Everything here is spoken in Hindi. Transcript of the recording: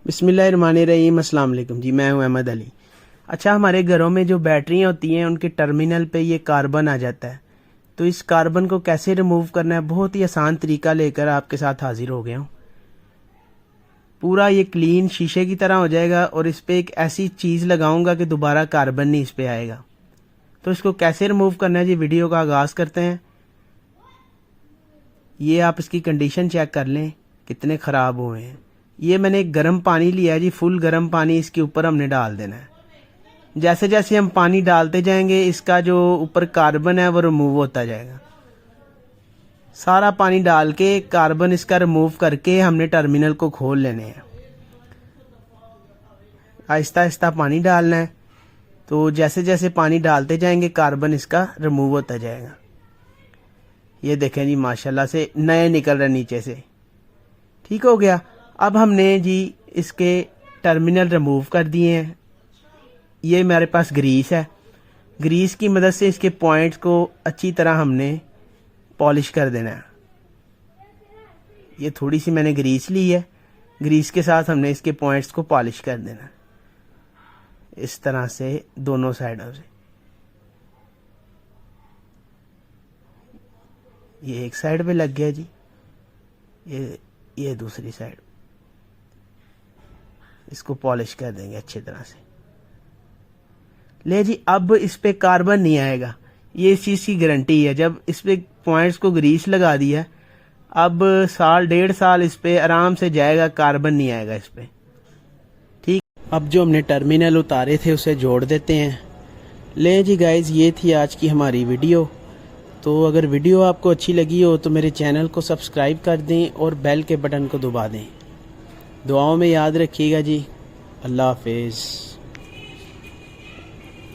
बिस्मिल्लाहिर्रहमानिर्रहीम। अस्सलाम वालेकुम जी, मैं हूं अहमद अली। अच्छा, हमारे घरों में जो बैटरियां होती हैं उनके टर्मिनल पे ये कार्बन आ जाता है, तो इस कार्बन को कैसे रिमूव करना है, बहुत ही आसान तरीका लेकर आपके साथ हाजिर हो गया हूं। पूरा ये क्लीन शीशे की तरह हो जाएगा और इस पे एक ऐसी चीज़ लगाऊंगा कि दोबारा कार्बन नहीं इस पे आएगा। तो इसको कैसे रिमूव करना है जी, वीडियो का आगाज़ करते हैं। ये आप इसकी कंडीशन चेक कर लें कितने ख़राब हुए हैं। ये मैंने एक गर्म पानी लिया है जी, फुल गर्म पानी इसके ऊपर हमने डाल देना है। जैसे जैसे हम पानी डालते जाएंगे इसका जो ऊपर कार्बन है वो रिमूव होता जाएगा। सारा पानी डाल के कार्बन इसका रिमूव करके हमने टर्मिनल को खोल लेने हैं। आहिस्ता आहिस्ता पानी डालना है, तो जैसे जैसे पानी डालते जाएंगे कार्बन इसका रिमूव होता जाएगा। ये देखें जी, माशाल्लाह से नए निकल रहे नीचे से। ठीक हो गया। अब हमने जी इसके टर्मिनल रिमूव कर दिए हैं। ये मेरे पास ग्रीस है, ग्रीस की मदद से इसके पॉइंट्स को अच्छी तरह हमने पॉलिश कर देना है। ये थोड़ी सी मैंने ग्रीस ली है, ग्रीस के साथ हमने इसके पॉइंट्स को पॉलिश कर देना है इस तरह से दोनों साइडों से। ये एक साइड पे लग गया जी, ये दूसरी साइड। इसको पॉलिश कर देंगे अच्छी तरह से। ले जी, अब इस पे कार्बन नहीं आएगा, ये इस चीज़ की गारंटी है। जब इस पे पॉइंट्स को ग्रीस लगा दिया, अब साल डेढ़ साल इस पे आराम से जाएगा, कार्बन नहीं आएगा इस पे। ठीक, अब जो हमने टर्मिनल उतारे थे उसे जोड़ देते हैं। ले जी गाइज, ये थी आज की हमारी वीडियो। तो अगर वीडियो आपको अच्छी लगी हो तो मेरे चैनल को सब्सक्राइब कर दें और बेल के बटन को दबा दें। दुआओं में याद रखिएगा जी। अल्लाह हाफिज़।